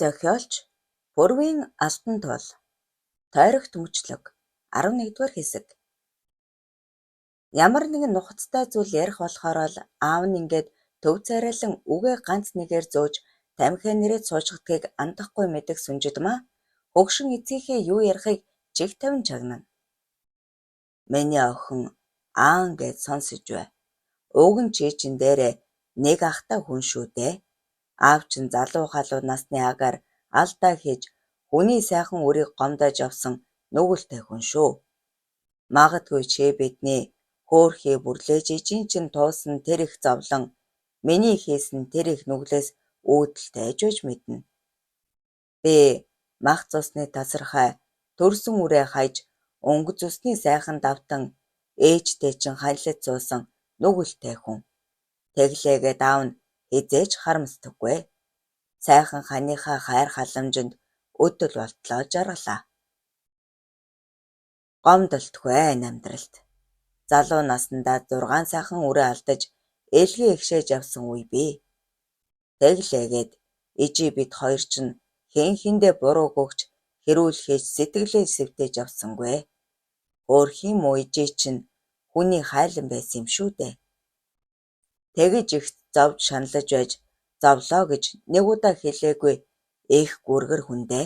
Зохиолч Пүрвийн алтан туул тойрогт мөчлөг 11-р хэсэг. Ямар нэгэн нухацтай зүйл ярих болохоор л аав нь ингээд төв царайлан үгээ ганц нэгээр зөөж тамхиа нэрээд суужгадгийг андахгүй мэдэх сүнжидмаа хөгшин эцгийнхээ юу ярихыг чиг тавин чагнана. Миний охин аан гэж сонсож бай. Уг нь чи чин дээрээ нэг ахтай хүн шүү дээ. Аав чин залуу халуу насны агаар алдаа хийж хүний сайхан үрийг гомдоож явсан нүгэлтэй хүн шүү. Магадгүй чи бидний хөөрхий бүрлээж ижин чин туусан тэр их зовлон миний хийсэн тэр их нүглээс үүдэлтэй ажиж мэднэ. Би мах цусны тасархай төрсөн үрээ хайж өнгө зүсний сайхан давтан ээжтэй чин хайлаж зуусан нүгэлтэй хүн. Тэглээгээд аав нь хизээж харамсдаггүй. Сайхан ханыхаа хайр халамжинд өдөл болтлоо жаргалаа. Гомдолтгүй энэ амьдралд. Залуу наснда 6 сайхан үрээ алдаж элгээ ихшээж явсан үе бий. Тэглээгээд ижи бид хоёр чинь хэн хэндээ буруу гөгч хэрүүл хийж сэтгэлээ сэвтэж явсангүй. Хөөрхийн муу ижи чинь хүний хайлан байсан юм шүү дээ. Тэгэж их зовж шаналж байж зовлоо гэж нэг удаа хэлээгүй их гүргэр хүндээ.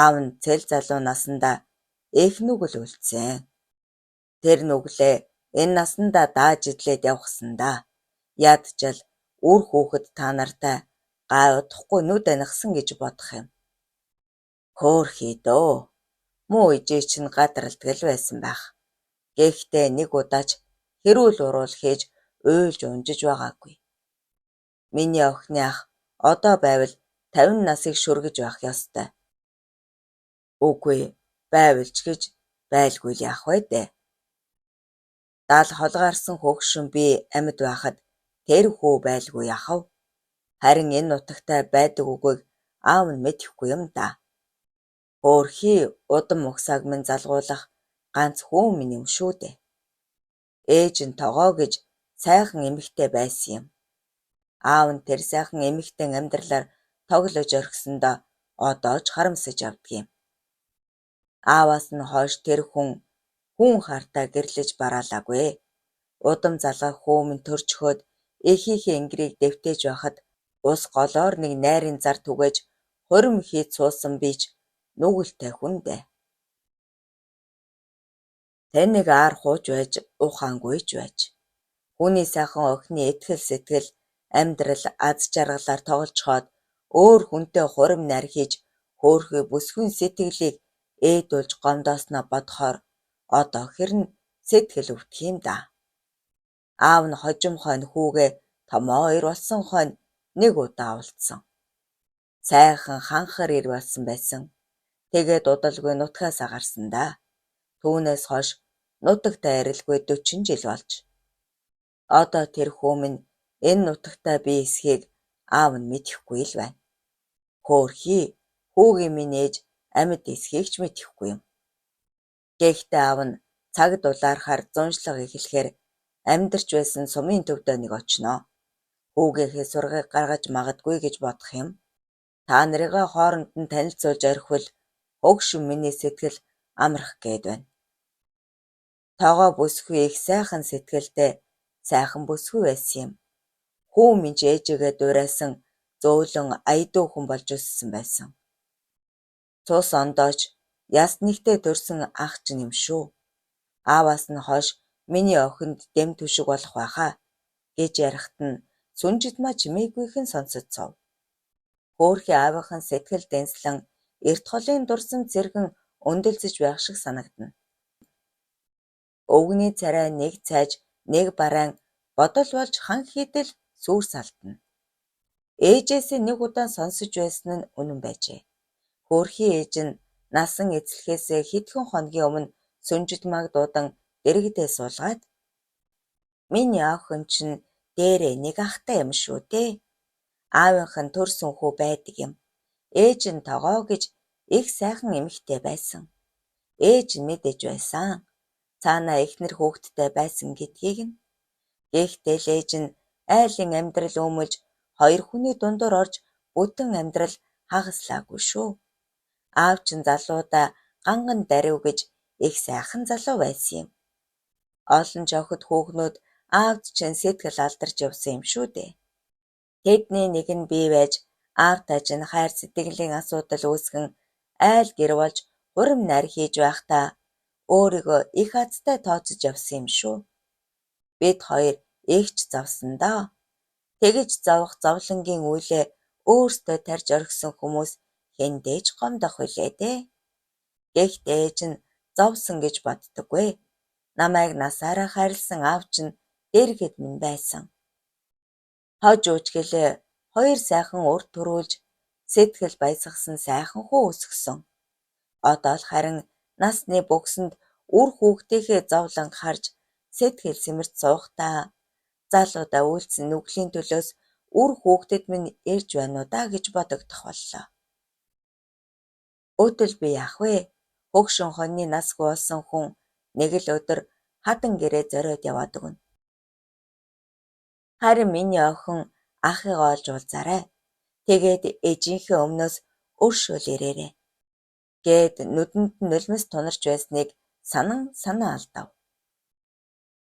Аав нь цэл залуу насандаа их нүгэл үлдсэн. Тэр нүглээ энэ насандаа дааж идлээд явахсандаа ядчил үр хүүхэд та нартай гай удахгүй нүд анихсан гэж бодох юм. Хөөрхий дөө. Муу ижи чинь гадралдаг байсан байх. Гэхдээ нэг удаач хэрүүл уруул хийж уйлж унжиж байгаагүй. Миний охины ах одоо байвал 50 насыг шүргэж байх ёстой. Үгүй байвалч гэж байлгүй л яах вэ дээ. Дал холгаарсан хөгшин би амьд байхад тэр хүү байлгүй яхав. Харин энэ нутагтай байдаг үгийг аав нь мэдэхгүй юм да. Хөөрхий удам угсааг минь залгуулах ганц хүн минь юм шүү дээ. Ээж нь тогоо гэж сайхан эмэгтэй байсан юм. Аав нь тэр сайхан эмэгтэй амьдралаар тоглож орхисондоо одоо ч харамсаж авдаг юм. Ааваас нь хойш тэр хүн хартаа гэрлэж бараалаагүй. Удам залгаах хүү минь төрж хөөд эхийнхээ ингэрийг дэвтээж байхад ус голоор нэг найрын зар түгэж хурим хийж суусан бич нүгэлтэй хүн дээ. Тэнийг аар хууж байж ухаангүйж байж. Хүний сайхан охины итгэл сэтгэл амьдрал аз жаргалаар тоглолцоход өөр хүнтэй хурим найр хийж хөөрхий бүсгүй сэтгэлийг ээдүүлж гомдоосноо бодохоор одоо хэрн сэтгэл өвдөх юм да. Аав нь хожим хойно хүүгээ томоо ир болсон хойно нэг удаа уулзсан. Сайхан ханхар ир болсон байсан. Тэгээд удалгүй нутгаас агарсан да. Түүнээс хойш нутагтаа арилгүй 40 жил болж. Одоо тэр хүү минь энэ нутагтаа би эсхийг аав нь мэдэхгүй л байна. Хөөрхий хүүгийн минь ээж амьд эсхийг ч мэдэхгүй юм. Гэхдээ аав нь цаг дулаарахаар зуншлага эхлэхээр амьдарч байсан сумын төвдөө нэг очноо. Хүүгийнхээ сургыг гаргаж магадгүй гэж бодох юм. Та нарыгаа хооронд нь танилцуулж орхивол хөгшин миний сэтгэл амрах гээд байна. Тогоо бүсгүй их сайхан сэтгэлдээ сайхан бүсгүй байсан юм. Хүү минь ээжигээ дуурайсан зөөлөн аядуу хүн болж өссөн байсан. Цус ондооч яс нэгтээ төрсөн ах чинь юм шүү. Ааваас нь хойш миний охинд дэм түшиг болох байхаа гэж ярихт нь сүнжидмаа чимээгүйхэн сонсоцов. Хөөрхий аавынхан сэтгэл дэнслэн эрт холын дурсам зэрхэн өндөлцөж байх шиг санагдана. Өвгний царай нэг цайж нэг бараан бодол болж хан хийдэл сүр салтна. Ээжээсээ нэг удаа сонсож байсан нь үнэн байжээ. Хөөрхий ээж нь насан эзлэхээсээ хэдхэн хоногийн өмнө сүнжидмааг дуудан дэрэгдээ суулгаад миний охин чинь дээрээ нэг ахтай юм шүү дээ. Аавынх нь төрсөн хүү байдаг юм. Ээж нь тогоо гэж их сайхан эмэгтэй байсан. Ээж нь мэдэж байсан. Цаанаа эхнэр хүүхэдтэй байсан гэдгийг нь. Гэхдээ л ээж нь айлын амьдрал өмөлж хоёр хүний дундуур орж бүтэн амьдрал хагаслаагүй шүү. Аав чинь залуудаа ганган дарив гэж их сайхан залуу байсан юм. Олон жохид хүүхнүүд аавд чинь сэтгэл алдарч явсан юм шүү дээ. Тэдний нэг нь бий байж аавтай чинь хайр сэтгэлийн асуудал үүсгэн айл гэр болж хурим нар хийж байхдаа өөрийгөө их азтай тооцож явсан юм шүү. Бид хоёр игч завсандаа. Тэгэж завах зовлонгийн үйлээ өөртөө тарж орхисон хүмүүс хэндээж гомдох үлээ дээ. Гэхдээ ээж нь зовсон гэж боддоггүй. Намайг насаараа хайрлсан аав чинь дэргэд минь байсан. Хож уучгэлээ хоёр сайхан урд төрүүлж сэтгэл баясгасан сайхан хүү өсгсөн. Одоо л харин насны бөксөнд үр хүүхдийнхээ зовлон харж сэтгэл сэмэрч суухдаа залуудаа үйлцэн нүглийн төлөөс үр хүүхдэд минь ирж байна уу даа гэж бодогдох боллоо. Өтөл би яах вэ? Хөгшин хоньны насгүй болсон хүн нэг л өдөр хадан гэрээ зориод яваад өгнө. Харин миний охин ахыгаа олж уулзаарай. Тэгээд ээжийнхээ өмнөөс өршөөл ирээрэй. Гээд нүдэнд нь нулимс тунарч байсныг санаа алдав.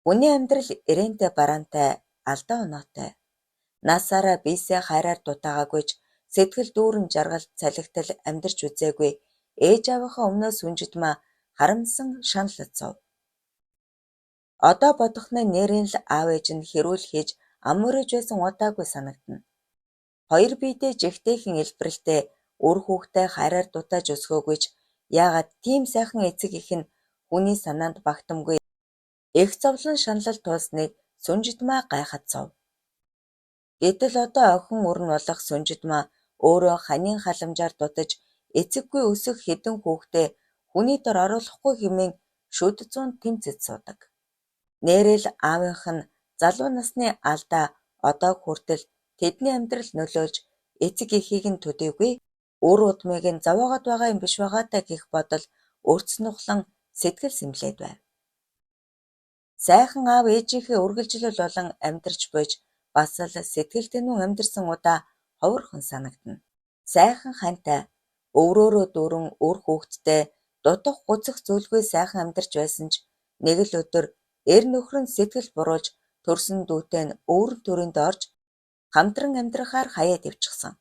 Хүний амьдрал ирэнтэй бараантай алдаа оноотой. Насаараа биесээ хайраар дутаагаагүйч сэтгэл дүүрэн жаргалт салхитал амьдарч үзээгүй ээж аавынхаа өмнөөс сүнжидмаа харамсан шаналж суув. Одоо бодохны нэрийн л аав ээж нь хэрүүл хийж амуурж байсан удаагүй санагдана. Хоёр биедээ жигтэйхэн илбэрэлтэй үр хүүхдээ хайраар дутааж өсгөөгүйч яагаад тийм сайхан эцэг их нь хүний санаанд багтамгүй их зовлон шаналл туулсныг сүнжидмаа гайхаж суув. Гэтэл одоо охин өрн болох сүнжидмаа өөрөө ханийн халамжаар дутаж эцэггүй өсөх хэдэн хүүхдээ хүний дор оруулахгүй хэмээн шүд зүүн тэмцэж суудаг. Нээрэл аавынх нь залуу насны алдаа одоо хүртэл тэдний амьдрал нөлөөлж эцэг эхийг нь төдийгүй үр удмыг нь зовоогоод байгаа юм биш байгаатаа гэх бодол өрцнөхлөн сэтгэл сэмлээд байв. Сайхан аав ээжийнхээ үргэлжлэл болон амьдарч буйж бас л сэтгэл тэнүүн амьдарсан удаа ховорхон санагдана. Сайхан хантай өврөөрөө дүүрэн үр хүүхэдтэй дутах гуцах зүйлгүй сайхан амьдарч байсан ч нэг л өдөр эр нөхөр нь сэтгэл буруулж төрсөн дүүтэй нь өвөр төрөнд орж хамтран амьдрахаар хаяад явчихсан.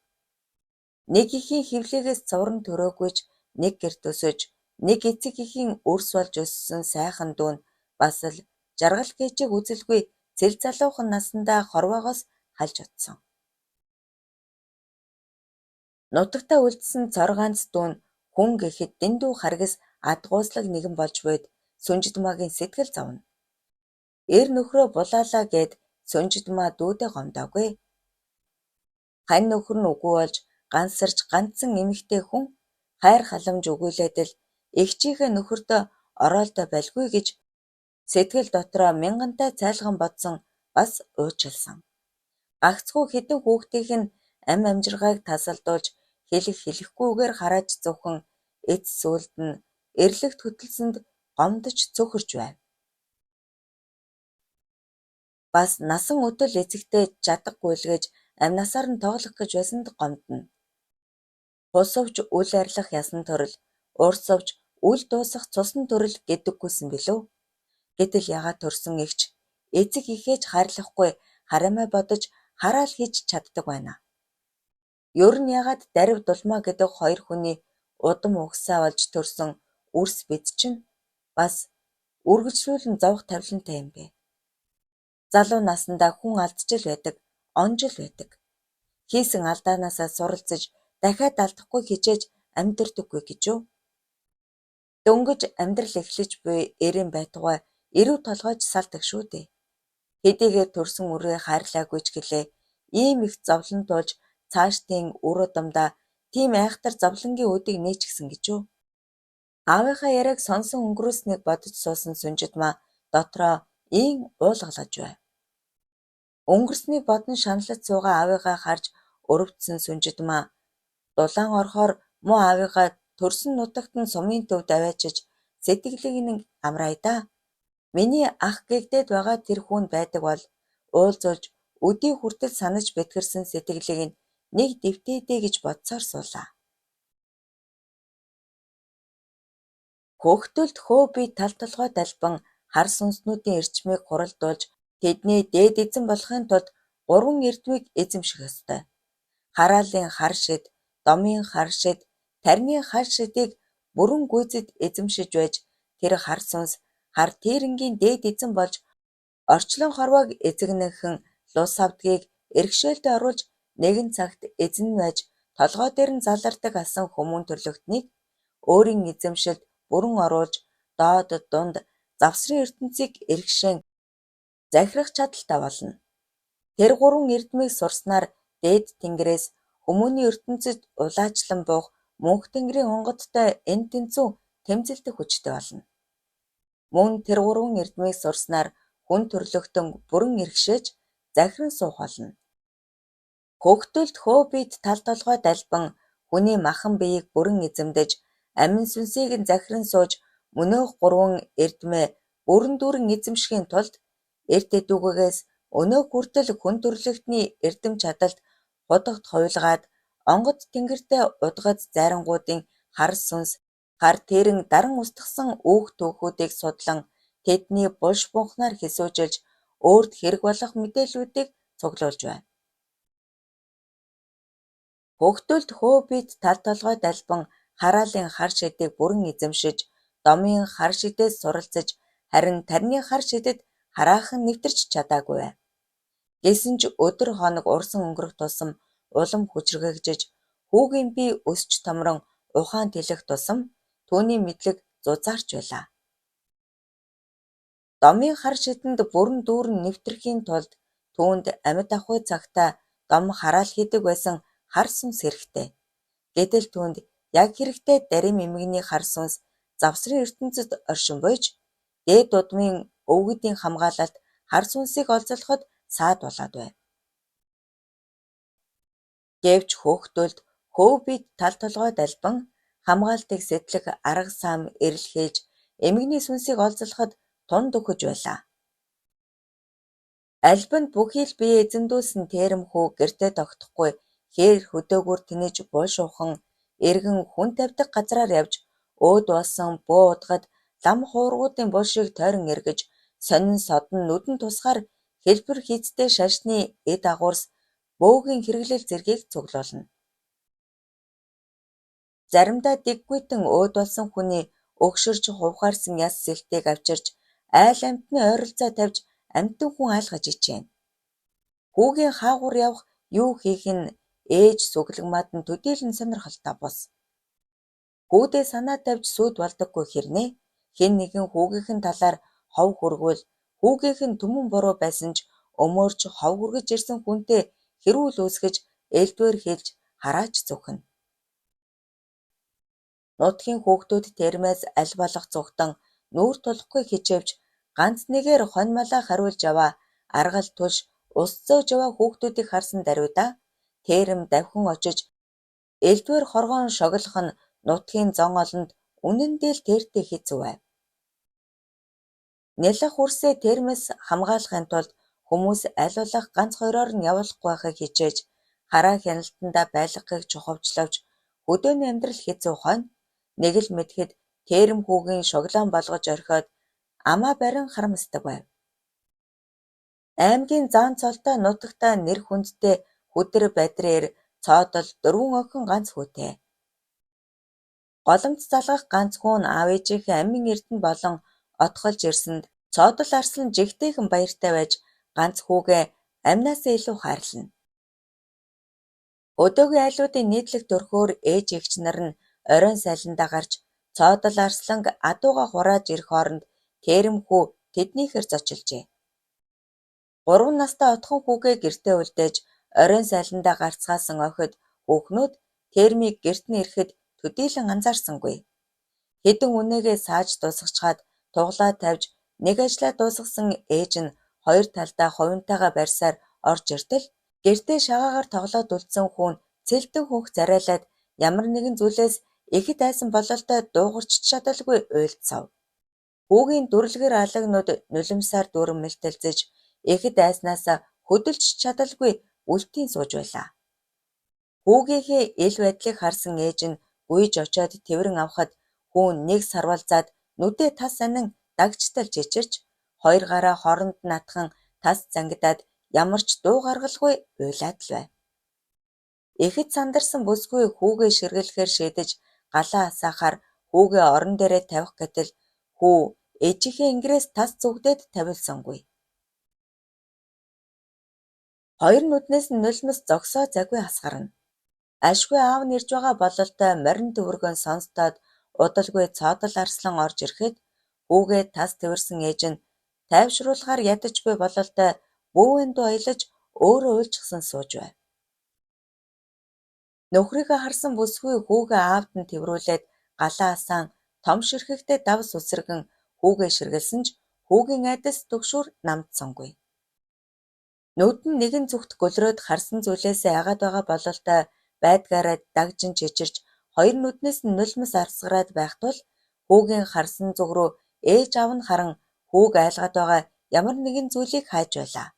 Нэг ихийн хөвлөгөөс цувран төрөөгүйч нэг гэрт өсөж нэг эцэг ихийн өрс болж өссөн сайхан дүү нь бас л жаргал гэжиг үзэлгүй цэл залуухан насандаа хорвоогоос халж утсан. Нутагтаа үлдсэн цор ганц дүү нь хүн гэхэд дэндүү харгас адгууслаг нэгэн болж буйд сүнжидмаагийн сэтгэл зовно. Эр нөхрөө булаалаа гэд сүнжидмаа дүүдээ гомдоогүй. Хань нөхөр нь үгүй болж гансарч ганцхан эмэгтэй хүн хайр халамж өгүүлээд л эгчийнхээ нөхөртөө ороолдоо байлгүй гэж сэтгэл дотроо мянгантай цайлган бодсон бас уучлсан. Гагцхүү хэдэн хүүхдийнх нь амжиргааг тасалдуулж хэлэхгүйгээр харааж зөвхөн эц сүлд нь эрлэгт хөтлсөнд гомдож цөхөрч байв. Бас насан өтөл эцэгтэй чадахгүй л гэж амнасаар нь тоглох гэж байсанд гомдно. Хусовч үл арилах ясан төрөл, урсовч үл дуусах цусан төрөл гэдэггүйсэн билүү. Гэтэл ягаад төрсөн эгч эцэг ихээж хайрлахгүй харамай бодож хараал хийж чаддаг байна. Ер нь ягаад дарив дулмаа гэдэг хоёр хүний удам угсаа болж төрсөн үрс бид чинь бас үргэлжлүүлэн зовх тавилантай юм бэ. Залуу наснда хүн алдчил байдаг, онжил байдаг. Хийсэн алдаанаасаа суралцж дахиад алдахгүй хичээж амьдрдаггүй гэж юу? Дөнгөж амьдрал эхлэж буй эрен байтугай эрүү толгойж салдаг шүү дээ. Хэдийгээр төрсөн үрээ хайрлаагүй ч гэлээ ийм их зовлон туулж цаашдын үр удамдаа тийм айхтар зовлонгийн өдийг нээчихсэн гэж юу? Аавынхаа яриаг сонсон өнгөрөөснийг бодож суусан сүнжидмаа дотроо ийн уулгалаж байв. Өнгөрснийг бодон шаналж суугаа аавыгаа харж өрөвдсөн сүнжидмаа дулаан орохоор муу аавыгаа төрсөн нутагт нь сумын төвд аваачиж сэтгэлийг нь амраая да. Миний ах гэгдээд байгаа тэр хүн байдаг бол уулзуулж өдий хүртэл санаж бэтгэрсэн сэтгэлийг нь нэг дэвтээдээ гэж бодсоор суулаа. Хөөхтөлд хөөби тал толгой далбан хар сүнснүүдийн эрчмийг хуралдуулж тэдний дээд эзэн болохын тулд 3 эрдмийг эзэмших ёстой. Хараалын хар шид, домын хар шид, тарины хар шидийг бүрэн гүйцэд эзэмшиж байж тэр хар сүнс, хар тэрэнгийн дээд эзэн болж орчлон хорвоог эзэгнэхэн лус авдгийг эрхшээлдээ оруулж нэгэн цагт эзэн нь байж толгой дээр нь залардаг асан хүмүүн төрлөختнийг өөрийн эзэмшилд бүрэн оруулж доод дунд завсрын ертөнцийг эрхшэн захирах чадалтай болно. Тэр 3 эрдмийг сурснаар дээд тэнгэрээс хүмүүний ертөнцид улаачлан буух мөнх тэнгэрийн онгодтой энэ тэнцүү тэмцэлдэх хүчтэй болно. Мөн тэр 3 эрдмийг сурснаар хүн төрлөختөн бүрэн эрхшээж захиран суух болно. Хөөхтөлд хөөбид тал толгой далбан хүний махан биеийг бүрэн эзэмдэж амин сүнсийг нь захиран сууж мөнөөх 3 эрдмээ бүрэн дүүрэн эзэмшихийн тулд эрт эдүгээс өнөөх хүртэл хүн төрлөختний эрдэм чадалт худагт хуйлгаад онгод тэнгэртэй удгад зайрангуудын хар сүнс, хар тэрэн даран устгасан үүх түүхүүдийг судлан тэдний булш бунхнаар хэсүүжилж өөрт хэрэг болох мэдээллүүдийг цуглуулж байна. Хөөхтөлд хөөбид тал толгой далбан хараалын хар шидийг бүрэн эзэмшиж, домын хар шидээс суралцаж, харин тарины хар шидэд хараахан нэвтэрч чадаагүй бай. Гэсэн ч өдөр хоног урсан өнгөрөх тусам улам хүчрхэгжиж, хүүгийн бие өсч томрон ухаан тэлэх тусам түүний мэдлэг зузаарч байлаа. Домын хар шидэнд бүрэн дүүрэн нэвтрэхийн тулд түүнд амьд ахуй цагтаа дом хараал хийдэг байсан хар сүнс хэрэгтэй. Гэтэл түүнд яг хэрэгтэй дарим эмгэгний хар сүнс завсрын ертөнцид оршин буйж, дээд удмын өвгөдийн хамгаалалт хар сүнсийг олзлоход саад болоод байв. Гэвч хөөхтөлд хөөбид тал толгой далбан хамгаалтыг сэтлэх арга сам эрэлхийлж эмгэгний сүнсийг олзлоход тунд өгөж байлаа. Альбанд бүхий л бие эзэмдүүлсэн тээрэм хүү гэртээ тогтохгүй хээр хөдөөгөр тэнэж булшуухан эргэн хүн тавьдаг газраар явж өөд болсон бөө удахад лам хуургуудын булшийг тойрон эргэж сонин содон нүдэн тусгаар хэлбэр хийцтэй шашны эд агуурс бөөгийн хэрэглэл зэргийг цуглуулна. Заримдаа дэггүйтэн өөд болсон хүний өгшөрж хувхаарсан яс сэлтийг авчирч айл амьтны ойролцоо тавьж амьтан хүн айлгаж ичээнэ. Хүүгийн хаагуур явах юу хийх нь ээж сүглэгмаад нь төдийлөн сонирхолтой бус. Хүүдээ санаа тавьж сүйд болдоггүй хэрнээ хэн нэгэн хүүгийнхэн талаар хов хүргвэл хүүгийнх нь түмэн буруу байсан ч өмөөрч хов хүргэж ирсэн хүнтэй хэрүүл үүсгэж элдвэр хэлж хараач зүхнэ. Нутгийн хүүхдүүд тэрмээс аль болох зүгтэн нүүр тулахгүй хичээвч ганц нэгээр хонь малаа хариулж яваа аргал түлш ус зөөж яваа хүүхдүүдийг харсан даруйда тэрэм давхин очиж элдвэр хоргоон шоглох нь нутгийн зон олонд үнэндээ л тэртээ хэцүү байв. Нялх үрсээ тэрмээс хамгаалахын тулд хүмүүс аль болох ганц хоёроор нь явуулахгүй байхыг хичээж хараа хяналтандаа байлгахыг чухавчлавч хөдөөний амьдрал хэцүү хонь нэг л мэдхэд тэрэм хүүгийн шоглоон болгож орхиод амаа барин харамсдаг байв. Аймгийн заан цолтой нутагтаа нэр хүндтэй хүдэр бадрээр цоодол 4 охин ганц хүүтэй. Голомт залгах ганц хүн аав ээжийнхээ амин эрдэнэ болон отхолж ирсэнд цоодол арслан жигтэйхэн баяртай байж ганц хүүгээ амнаасаа илүү хайрлана. Өдөөгийн айлуудын нийтлэг төрхөөр ээж эгч нар нь оройн сайландаа гарч цоодол арсланг адууга хурааж ирэх хооронд тэрэм хүү тэднийхээр зочилжээ. 3 настай отхон хүүгээ гэртээ үлдээж оройн сайландаа гарцгаасан охид хүүхнүүд тэрмийг гэрт нь ирэхэд төдийлөн анзаарсангүй. Хэдэн үнээгээ сааж дуусгачаад туглаа тавьж нэг ажлаа дуусгасан ээж нь хоёр талдаа хувинтайгаа барьсаар орж иртэл гэртээ шагаагаар тоглоод үлдсэн хүүн цэлдэн хөнх зарайлаад ямар нэгэн зүйлээс ихэд айсан бололтой дуугарч чадалгүй уйлдсав. Хүүгийн дүрлэгэр алагнууд нулимсаар дүүрэн мэлтэлцэж ихэд айснаасаа хөдөлж чадалгүй үлтийн сууж байлаа. Хүүгийнхээ ил байдлыг харсан ээж нь гүйж очиод тэврэн авахад хүүн нэг сарвалзаад нүдээ тас анин дагчтал чичирч хоёр гараа хоронд натхан тас зангидаад ямар ч дуу гаргалгүй уйлаад л байв. Ихэд сандарсан бүсгүй хүүгээ ширгэлэхээр шийдэж галаа асаахаар хүүгээ орон дээрээ тавих гэтэл хүү ээжийнхээ ингрээс тас зүгдээд тавилсангүй. Хоёр нүднээс нь нулимс зогсоо загвай хасгарна. Ашгүй аав нь ирж байгаа бололтой морин төвөргөн сонстоод удалгүй цоодол арслан орж ирэхэд хүүгээ тас тэрсэн ээж нь тайвшруулахаар ядаж буй бололтой бүүвэн дуу аялаж өөрөө уйлчихсан сууж байв. Нөхрийгөө харсан бүсгүй хүүгээ аавд нь тэврүүлээд галаа асаан том ширхэгтэй давс үсрэгэн хүүгээ ширгэлсэн ч хүүгийн айдас төгшүүр намдсангүй. Нүд нь нэгэн зүгт гөлрөөд харсан зүйлээсээ яагаад байгаа бололтой байдгаараа дагжин чичирч хоёр нүднээс нь нулимс арсгараад байх тул хүүгийн харсан зүг рүү ээж аав нь харан хүүг айлгаад байгаа ямар нэгэн зүйлийг хайж байлаа.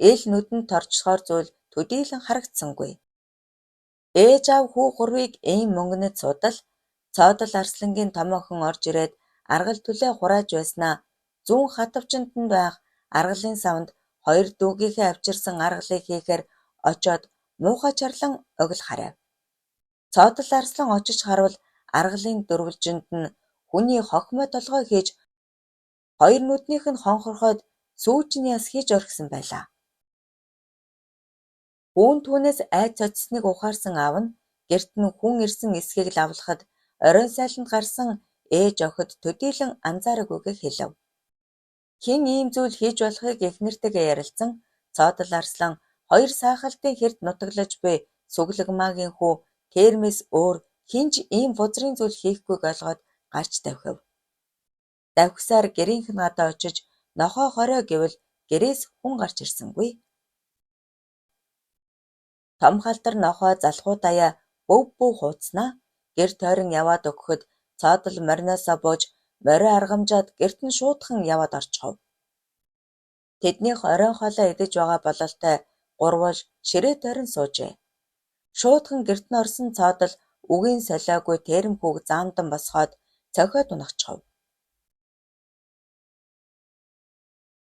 Ил нүдэнд торчсоор зүйл төдийлөн харагдсангүй. Ээж аав хүү гурвыг ийм мөнгөнөд суудал цоодол арслангийн томоохон орж ирээд аргал түлээ хурааж байснаа зүүн хатавчинд нь байх аргалын савнд хоёр дүүгийнхээ авчирсан аргалыг хийхээр очоод муухай чарлан огил харав. Цоодол арслан очиж харвал аргалын дөрвөлжинд нь хүний хохмой толгой хийж хоёр нүднийх нь хонхорхоод сүүжин яс хийж орхисон байлаа. Хүүн түүнээс айц цочсныг ухаарсан аав нь гэрт нь хүн ирсэн эсхийг л авлахад оройн сайланд гарсан ээж охид төдийлөн анзаараагүйгээ хэлэв. Хэн ийм зүйл хийж болохыг эхнэртэйгээ ярилцсан цоодол арслан хоёр сайхалтын хэрд нутаглаж буй сүглэгмаагийн хүү термэс өөр хинж ийм бузрын зүйл хийхгүйг ойлгоод гарч давхив. Давхисаар гэрийнх нь гадаа очиж нохоо хорио гэвэл гэрээс хүн гарч ирсэнгүй. Том халтар нохоо залхуу даяа бөв хууцнаа гэр тойрон яваад өгөхөд цоодол мориноосоо бууж морио аргамжаад гэрт нь шуудхан яваад орчихов. Тэднийх оройн хоолоо идэж байгаа бололтой гурвал ширээ тойрон суужээ. Шуудхан гэрт нь орсон цоодол үгийн солиогүй тэрэм хүүг заамдан босгоод цохиод унагчхав.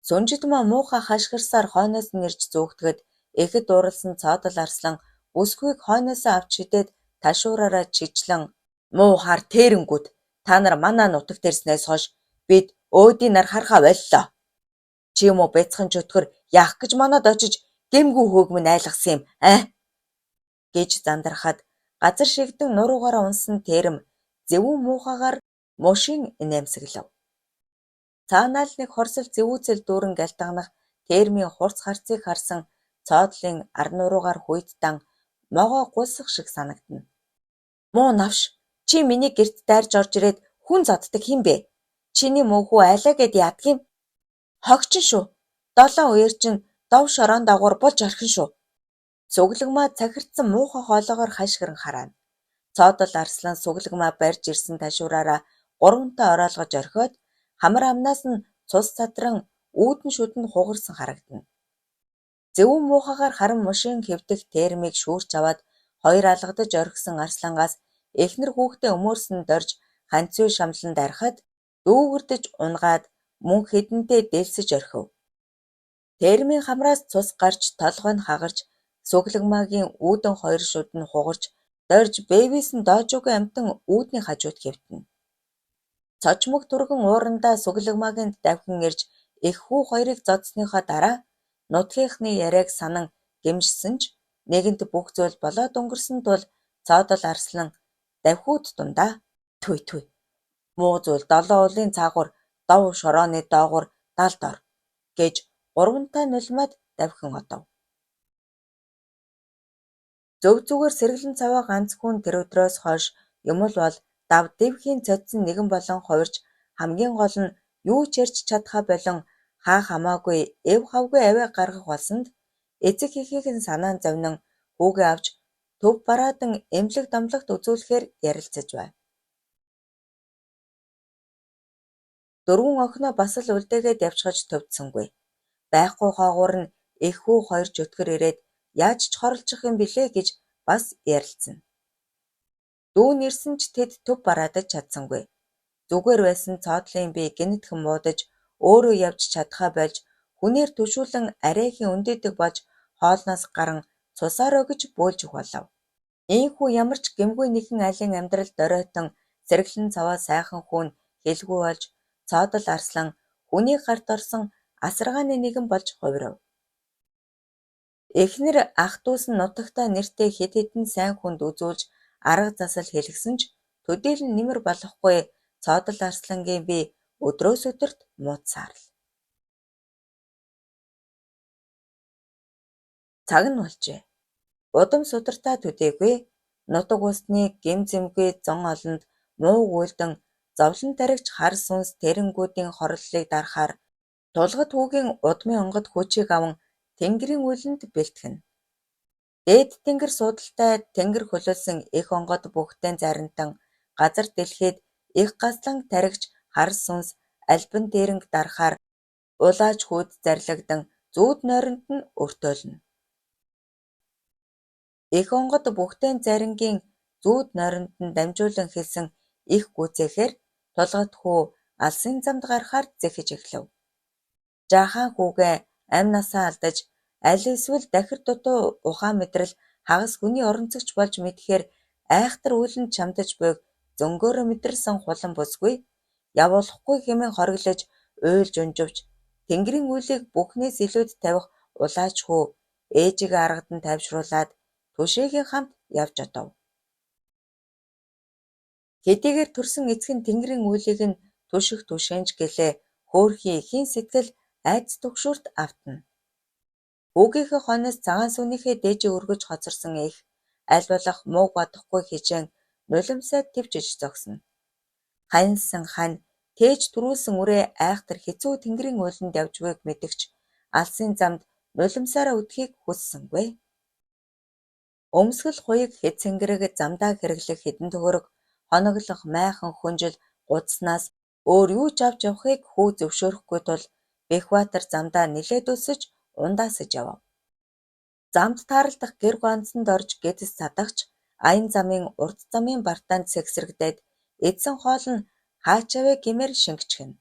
Сүнжидмаа муухай хашгирсаар хойноос нь ирж зүүгдэхэд эхэд дууралсан цоодол арслан бүсгүйг хойноосоо авч шидээд ташуураараа чижлэн муухаар тэрэнгүүд та нар манаа нутагт ирснээс хойш бид өөдийн нар харахаа боллоо. Чи юм уу бяцхан чөтгөр яах гэж манад очиж гэмгүй хөөг минь айлгсан юм гэж зандрахад газар шигдэн нуруугаараа унсан тэрэм зэвүүн муухайгаар мушин инээмсэглэв. Цаанаал нэг хорсол зэвүүцэл дүүрэн галтганах термийн хурц харцыг харсан цоодлын ар нуруугаар хуйдтан могоо гулсах шиг санагдана. Муу навш чи миний гэрт дайрж орж ирээд хүн зоддог хин бэ? Чиний мөнхүү айлаа гэд яадгийм? Хогчин шүү. 7 үеэр чинь дов шороон дагуур болж орхин шүү. Сүглэгмаа цахирдсан муухай хоолоогоор хашгиран хараана. Цоодол арслан сүглэгмаа барьж ирсэн ташуураараа гурвантай ороолгож орхиод хамар амнаас нь цус цадран үүдэн шүдэн хугарсан харагдана. Зэвүүн муухайгаар харан мушин хэвдэх термийг шүүрч аваад хоёр алгадаж орхисон арслангаас эхнэр хүүхдээ өмөөрсөн дорж ханцүй шамлан дарахад дүүгэрдэж унгаад мөн хэдэнтэй дэлсэж орхив. Термийн хамраас цус гарч толгой нь хагарч сүглэгмаагийн үүдэн хоёр шүд нь хугарч дорж бэбис нь доожуугүй амтан үүдний хажууд хэвтэнэ. Цочмог түргэн уурандаа сүглэгмаагийн давхин ирж их хүү хоёрыг зодсныхоо дараа нутгийнхны яриаг санан гэмшсэн ч нэгэнт бүх зүйл болоод өнгөрсөн тул цоодол арслан давхиуд дундаа түй муу зүйл 7 улын цаагуур дов шорооны доогуур далд ор гэж гурвантай нулимаад давхин одов. Зөв зүгээр сэргэлэн цаваа ганц хүн тэр өдрөөс хойш юм л бол дав дэвхийн цодсон нэгэн болон хувирч хамгийн гол нь юу ч ярьж чадхаа болон хаа хамаагүй эв хавгүй аваа гаргах болсонд эцэг эхийнхэн санаан зовнин хүүгээ авч төв бараадан эмнэлэг домлогт үзүүлэхээр ярилцаж байв. Дөрвөн охиноо бас л үлдээгээд явчихаж төвдсөнгүй. Байхгүй хоогуур нь их хүү хоёр чөтгөр ирээд яаж ч хорлцох юм билээ гэж бас ярилцсан. Дүүн ирсэн ч тэд төв бараадаж чадсангүй. Зүгээр байсан цоодлын бие гинэтхэн муудаж өөрөө явж чадхаа болж хүнээр түшүүлэн арайхийн өндөйдөг болж хоолноос гарan цусаар өгж бөөлжих болов. Ийхүү ямар ч гэмгүй нэгэн айлын амьдрал доройтон сэргэлэн цаваа сайхан хүүн хэлгүй болж цоодол арслан хүний гарт орсон асаргааны нэгэн болж хувирав. Эхнэр ах дүүс нь нутагтаа нэртэй хэд хэдэн сайн хүнд үзүүлж арга засал хэлгсэн ч төдийлөн нэмэр болохгүй цоодол арслангийн бие өдрөөс өдөрт муудсаар л. Цаг нь болжээ. Удам судартай төдийгүй нутаг усны гэм зэмгүй зон олонд муу гүйлдэн зовлон таригч хар сүнс тэрэнгүүдийн хорлолыг дарахаар тулгад хүүгийн удмын онгод хүчийг аван тэнгэрийн үлэнд бэлтгэнэ. Дээд тэнгэр суудалтай тэнгэр хөлөөлсөн их онгод бүхтэн зарантан газар дэлхийд их гаслан таригч хар сүнс альбан дээрэнг дарахаар улааж хүүд зарлагдан зүүд нойронд нь өртөөлнө. Их онгод бүхтэн зарингийн зүүд нойронд нь дамжуулан хэлсэн их гүйцээхээр тулгад хүү алсын замд гарахаар зэхэж эхлэв. Жаахан хүүгээ амь насаа алдаж аль эсвэл дахир дутуу ухаан мэдрэл хагас хүний оронцогч болж мэдхээр айхтар үлэнд чамдаж буйг зөнгөөрөө мэдэрсэн хулан бүсгүй явуулахгүй хэмээн хориглож уйлж унживч тэнгэрийн үлийг бүхнээс илүүд тавих улааж хүү ээжигээ аргад нь тайвшруулад түшээгийн хамт явж одов. Хэдийгээр төрсөн эцэг нь тэнгэрийн үлийг нь түших түшээнж гэлээ хөөрхийн ихийн сэтгэл айц түгшүүрт автна. Хүүгийнхээ хоноос цагаан сүнийхээ дээжээ өргөж хоцорсон их аль болох мууг бодохгүй хижээн нулимсаа төвчж зогсно. Ханьсан хань тээж түрүүлсэн үрээ айхтар хэцүү тэнгэрийн ууланд явж буйг мэдэгч алсын замд нулимсаараа үдхийг хүссэнгүй. Өмсгөл хуйг хэд цэнгэрэг замдаа хэрэглэх хэдэн төгрөг хоноглох майхан хүнжил гудснаас өөр юу ч авч явахыг хүү зөвшөөрөхгүй тул Бэхбаатар замдаа нилээд өсөж ундаасаж явав. Замд тааралдах гэр ганцанд орж гэдэс цадагч аян замын урт замын бартаанд сэгсрэгдээд эдсэн хоол нь хаачавэ гэмээр шингэчгэнэ.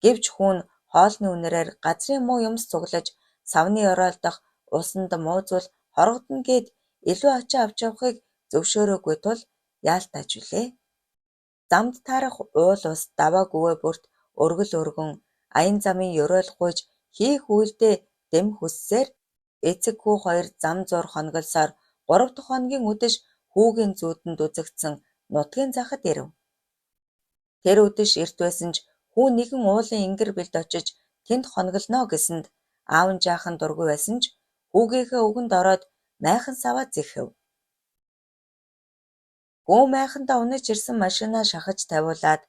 Гэвч хүүн хоолны үнэрээр газрын муу юмс цуглаж савны ороолдох усанд муузвал хоргодно гээд илүү ачаа авч явахыг зөвшөөрөөгүй тул яалтаач үлээ. Замд таарах уул ус даваа гүвэ бүрт өргөл өргөн аян замын ёроол гуйж хийх үйлдээ дэм хүссээр эцэг хүү хоёр зам зуур хоноглосоор 3 дахь хоногийн үдэш хүүгийн зүүдэнд үзэгдсэн нутгийн захад ирэв. Тэр үдэш эрт байсан ч хүү нэгэн уулын ингэр бэлд очиж тэнд хоноглоно гэсэнд аав нь жаахан дургүй байсан ч хүүгийнхээ өгөнд ороод майхан саваа зэхэв. Хүү майхандаа унаж ирсэн машинаа шахаж тавиулаад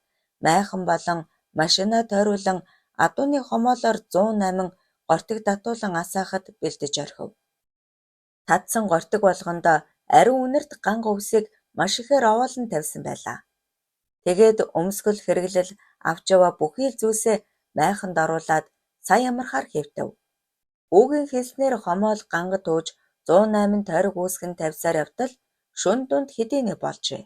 майхан болон машинаа тойруулан адууны хомоолоор 108 гортиг татуулан асаахад бэлдэж орхив. Татсан гортиг болгондоо ариун үнэрт ганга өвсийг маш ихээр овоолн тавьсан байлаа. Тэгээд өмсгөл хэрэглэл авч яваа бүхий л зүйлсээ майханд оруулаад сая амархаар хэвтэв. Хүүгийн хэлснээр хомоол ганга тууж 108 тойрог үүсгэн тавьсаар явтал шөнө дунд хэдийнэ болжээ.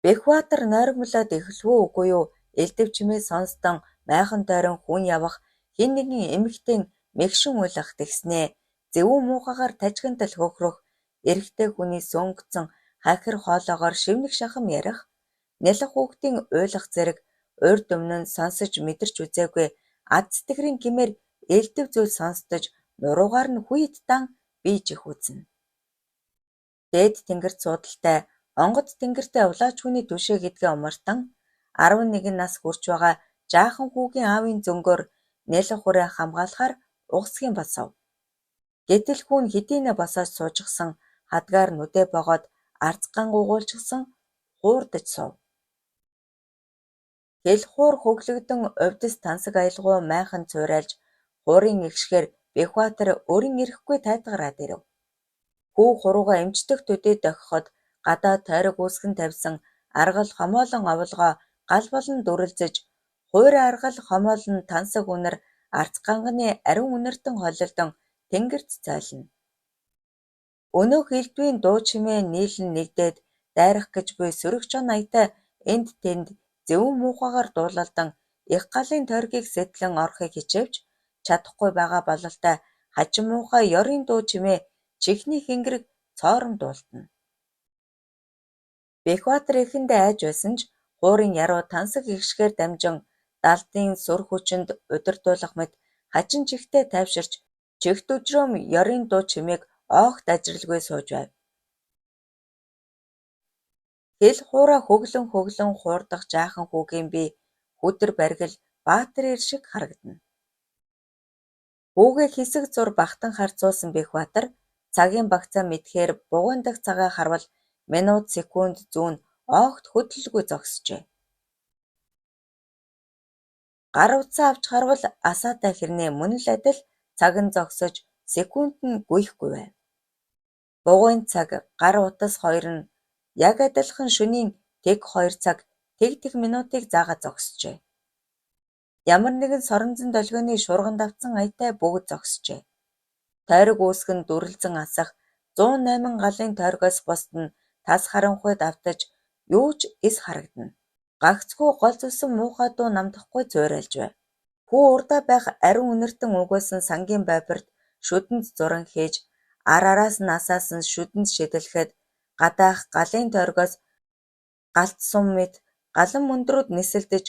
Бэхбаатар нойрмолоод эхлэвөө үгүй юу элдэв чимээ сонстон майхан тойрон хүн явах хин нэгэн эмэгтэй мэгшин уйлах тэгснээ зэвүү муухагаар тажигнтал хөхрөх эрэгтэй хүний сөнгөцөн хахир хоолоогоор шивнэг шахам ярих нялх хүүхдийн уйлах зэрэг урд өмнө нь сонсож мэдэрч үзээгүй ад сэтгэрийн гимээр элдэв зүйл сонсдож нуруугаар нь хүйд дан бийж их үзнэ. Дээд тэнгэрт суудалтай онгод тэнгэртэй улаач хүний түшээ гэдгээ умартан 11 нас хүрч байгаа жаахан хүүгийн аавын зөнгөөр нялх хүрээ хамгаалахаар угсхийн босов. Гэтэл хүүн хэдийнэ босоод суужгсан хадгаар нүдэ богоод арцгаан гугуулчихсан хуурдаж сув. Хэл хуур хөглөгдөн увдис тансаг аялгуу майхан цуурайлж хуурын игшгээр Бэхбаатар өрин ирэхгүй тайтгараад ирэв. Хүү хуруугаа эмчдэх төдий дохиход гадаа тойрог үүсгэн тавьсан аргал хомоолон оволгоо гал болон дүрэлзэж хуурай аргал хомоолн тансаг үнэр арц ганганы ариун үнэртэн холилдон тэнгэрт цайлна. Өнөөх элдвийн дуу чимээ нийлэн нэгдээд дайрах гэж буй сөрөг чон аятай энд тэнд зөвөн муухайгаар дуулалдан их галын тойргийг сэтлэн орохыг хичээвч чадахгүй байгаа бололтой хачин муухай ёрын дуу чимээ чихний хингэрэг цоорон дуултна. Бэхбаатар эхэндээ айж байсан ч хуурын яруу тансаг ихшгээр дамжин далдын сүр хүчинд удирдуулах мэт хачин чихтэй тайвширч чихт өжрөөм ёрын дуу чимээг оогт ажирлгүй сууж байв. Хэл хуураа хөглөн хуурдах жаахан хүүгийн бие хүдэр баргил баатар ир шиг харагдана. Хүүгээ хэсэг зур багтан харцуулсан Бэхбаатар цагийн багцаа мэдхээр бугуун дахь цагаа харвал минут секунд зүүн оогт хөдлөлгүй зогсжээ. Гар утсаа авч харвал асаатай хэрнээ мөн л адил цаг нь зогсож секунд нь гүйхгүй байв. Бугуун цаг гар утас хоёр нь яг адилхан шөнийн тэг 2 цаг тэг минутыг заагаад зогсжээ. Ямар нэгэн соронзон долгионы шуурганд авсан аятай бүгд зогсжээ. Тойрог үүсгэн нь дүрлзэн асах 108 галын тойргоос бусд нь тас харанхуйд автаж юу ч эс харагдана. Гагцхүү гол зүсэн муухай дуу намдахгүй зуурайлж байв. Хүү урдаа байх ариун үнэртэн угуулсан сангийн байбарт шүдэнд зуран хийж араас нь асаасан шүдэнд шидэлхэд гадаах галын тойргоос галт сум мэт галан мөндрүүд нисэлдэж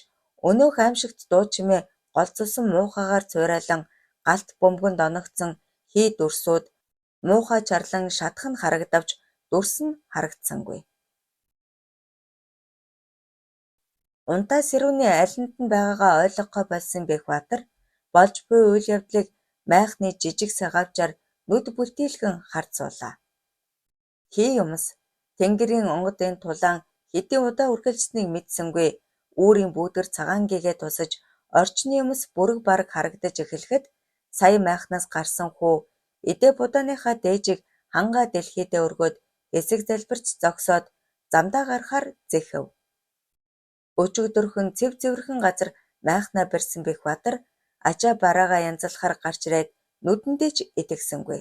өнөөх аимшигт дуу чимээ гол зүсэн муухайгаар цуурайлан галт бөмбөгөнд оногдсон хий дүрсүүд муухай чарлан шатах нь харагдавч дүрс нь харагдсангүй. Унтаа сэрүүний алинд нь байгаагаа ойлгохгүй болсон Бэхбаатар болж буй үйл явдлыг майхны жижиг сагавчаар нүд бүлтийлгэн харцуулаа. Хий юмс тэнгэрийн онгодын тулаан хэдийн удаа үргэлжсэнийг мэдсэнгүй үүрийн бүүдгэр цагаангийгээ тусаж орчны юмс бүрэг бараг харагдаж эхлэхэд сая майхнаас гарсан хүү эдээ будааныхаа дээжийг хангаа дэлхийдээ өргөөд хэсэг залбирч зогсоод замдаа гарахаар зэхэв. Өчигдөрхөн цэвэрхэн газар майхнаа барьсан Бэхбаатар ачаа бараагаа янзлахаар гарч ирээд нүдэндээ ч итгэсэнгүй.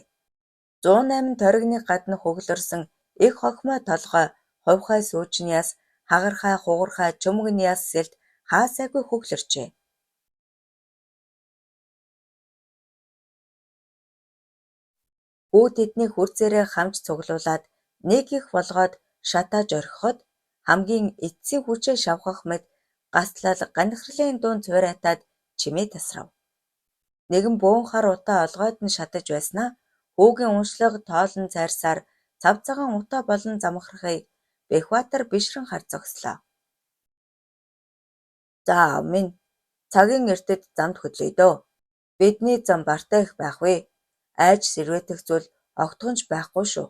108 тойрогны гадна хөглөрсөн их хохмой толгой хувхай сүүжин яс хагархай хугархай чөмгөн яс сэлд хаасайгүй хөглөрчээ. Хүү тэдний хурцээрээ хамж цуглуулад нэг их болгоод шатааж орхиход хамгийн эцсийн хүчээ шавхах мэт гастлал ганихралын дуун цуурайтаад чимээ тасрав. Нэгэн бөөн хар утаа олгойд нь шатаж байснаа хүүгийн уншлага тоолон цайрсаар цав цагаан утаа болон замхрахыг Бэхбаатар бишрэн харж зогслоо. За аав минь цагийн эртэд замд хөдлөе дөө. Бидний зам бартай их байх вэ? Айж сэрвэтэх зүйл огтхонч байхгүй шүү.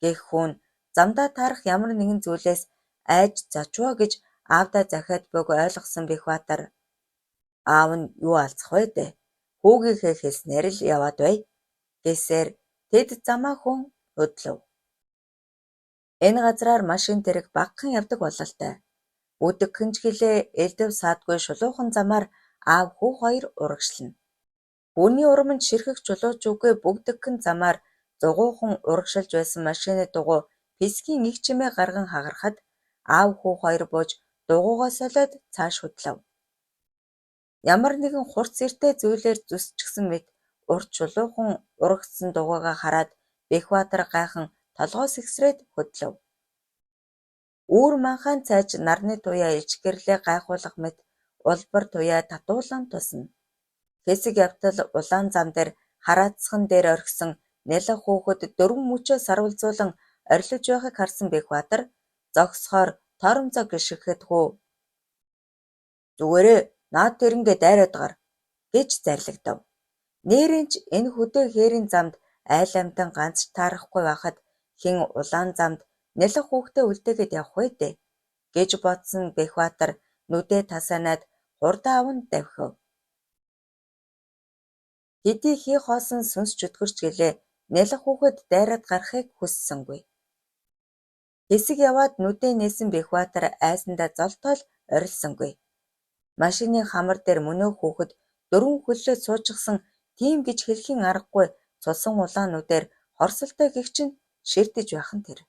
Гэх хүн замдаа таарах ямар нэгэн зүйлээс айж зочвоо гэж аавдаа захиад бог ойлгосон Бэхбаатар аав нь юу алцах вэ дээ? Хүүгийнхээ хэлснээр л яваад бай гэсээр тэд замаа хүн хөдлөв. Энэ газраар машин тэрэг багахан явдаг бололтой. Үдэгхэн ч гэлээ элдэв саадгүй шулуухан замаар аав хүү хоёр урагшлана. Хүний урамд ширхэх чулуучгүй бүгдэгхэн замаар зугуухан урагшилж байсан машины дугуй писгийн их чимээ гарган хагарахад аав хүү хоёр бууж дугуйгаа солиод цааш хөдлөв. Ямар нэгэн хурц эртэй зүйлээр зүсчихсэн мэт урт чулуухан урагдсан дугуйгаа хараад Бэхбаатар гайхан толгоо сэгсрээд хөдлөв. Үүр манхайн цайж нарны туяа ичгэрлээ гайхуулах мэт улбар туяа татуулан тусна. Хэсэг явтал улаан зам дээр хараацхан дээр орхисон нялх хүүхэд дөрвөн мөчөө сарвалзуулан орилж байхыг харсан Бэхбаатар зогсохоор торомцоо гიშгэхэд хүү "Зүгээрээ наад тэрнгээ дайраад гар" гэж зарлагдав. Нээрэн ч энэ хөдөө хээрийн замд айл амтан ганц ч таарахгүй байхад хэн улаан замд нялх хүүхдээ үлдээгээд явах вэ дээ гэж бодсон Бэхбаатар нүдээ тасаанаад хурдан аванд давхив. Хэдий хий хоосон сүнс чөтгөрч гэлээ нялх хүүхэд дайраад гарахыг хүссэнгүй. Хэсэг яваад нүдээ нээсэн Бэхбаатар айсандаа золтоол орилсонгүй. Машины хамар дээр мөнөө хүүхэд дөрвөн хөллөөд суучихсан тийм гэж хэлхийн аргагүй цусан улаануудаар хорсолтой гэгчин ширтэж байх нь тэр.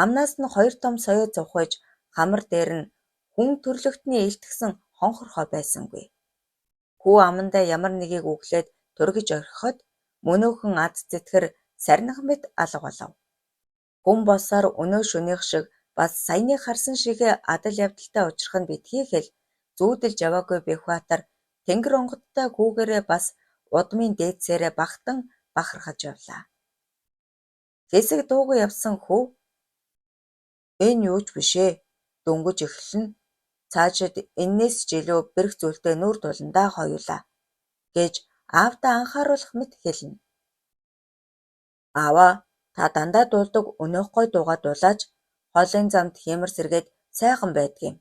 Амнаас нь хоёр том соёо зовхойж хамар дээр нь хүн төрлөختний илтгэсэн хонхорхой байсангүй. Хүү амандаа ямар нэгийг үглээд тургиж орхиход мөнөөхөн ад зэтгэр сарних мэт алга болов. Хүн босоор өнөө шөнийх шиг бас саяны харсан шигээ адал явдалтай учрах нь битгий хэл зүүдэлж яваагүй Бэхбаатар тэнгэр онгодтой хүүгээрээ бас удмын дээдсээрээ багтан бахархаж явлаа. Хэсэг дуугүй явсан хүү энэ юу ч биш ээ, дөнгөж эхэлнэ. Цаашид эннээс ч илүү бэрх зүйлтэй нүур туландаа хоёулаа гэж аавдаа анхааруулах мэт хэлнэ. Аава, та дандаа дуулдаг өнөөхгой дуугаа дуулаач хоолын замд хямар сэргээд сайхан байдгийм.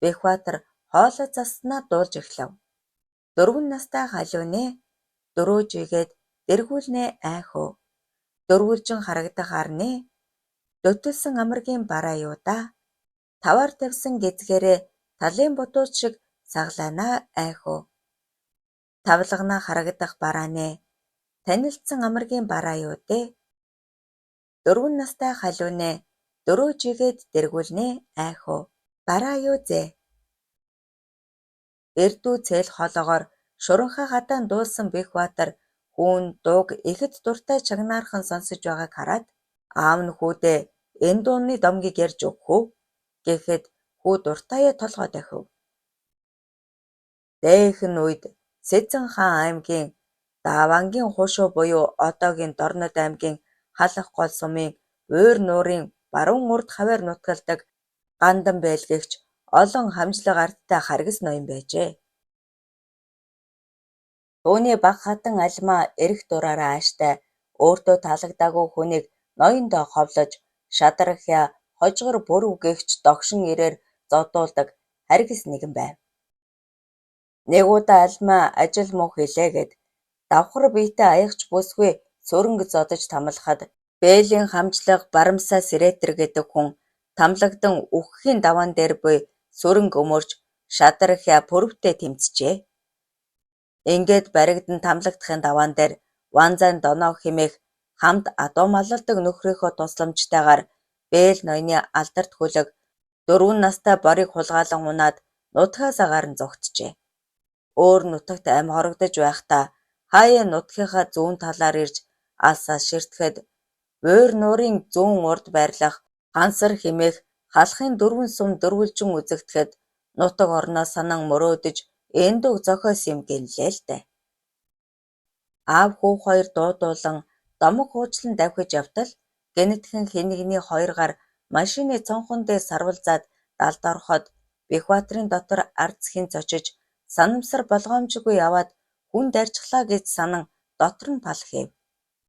Бэхбаатар хоолой заснаа дуулж эхлэв. Дөрвөн настай халиунэ, дөрөөжигээд дэргүүлнэ айхөө. Дөрвөлжин харагдах арнэ, дөтөлсөн амаргийн бараа юу да. Таваар тавьсан гэзгээрээ талын бутууч шиг саглаанаа айхөө. Тавлагнаа харагдах бараанэ, танилцсан амаргийн бараа юу дээ. Дөрвөн настай халиунэ, дөрөөжигээд дэргүүлнэ айхөө. Бараа юу зээ. Эрдүү цээл хоолоогоор шуранхай гадаан дуулсан Бэхбаатар хүүн дууг ихэд дуртай чагнаархан сонсож байгааг хараад аав нь хүүдээ энэ дууны домгийг ярьж өгөх үү гэхэд хүү дуртайя толгой дахив. Дээхэн үед Сэцэн хаан аймгийн Давангийн хушуу буюу одоогийн Дорнод аймгийн Халах гол сумын Уйр нуурын баруун урд хаваар нутгалдаг Гандан байлгэгч олон хамжлаг ардтай харгас ноён байжээ. Түүний баг хатан алимаа эрэх дураараа ааштай өөртөө таалагдаагүй хүнийг ноёндоо ховлож шадархя хожгор бүр үгээгч догшин ирээр зодуулдаг харгас нэгэн байв. Нэг удаа алимаа ажил муу хэлээгээд давхар биетэй аягч бүсгүй сөрөнгө зодож тамлахад бээлийн хамжлаг Барамсаа Сэрэтэр гэдэг хүн тамлагдан үхэхийн даваан дээр буй сөрөнгө өмөрж шадархя пүрвтэй тэмцжээ. Ингээд баригдан тамлагдахын даваан дээр Ванзайн Доноо хэмээх хамт адуу малладаг нөхрийнхөө тусламжтайгаар Бээл ноёны алдарт хүлэг 4 настай борыг хулгаалan унаад нутгаас агаар нь зогтжээ. Өөр нутагт амь хорогдож байхдаа хаяа нутгийнхаа зүүн талаар ирж алсаас ширтгэхэд Уйр нуурын зүүн урд байрлах Гансар хэмээх халахын 4 сум дөрвөлжин үзэгдэхэд нутаг орноо санан мөрөөдөж эндүг зохиос юм гинлээ л дээ. Аав хүү хоёр дуудуулан домог хуучлан давхиж явтал гэнэтхэн хэн нэгний хоёр гар машины цонхон дээр сарвалзаад далд ороход Бэхбаатарын дотор ардсхийн цочиж санамсар болгоомжгүй яваад хүн даржглаа гэж санан дотор нь палах хэв.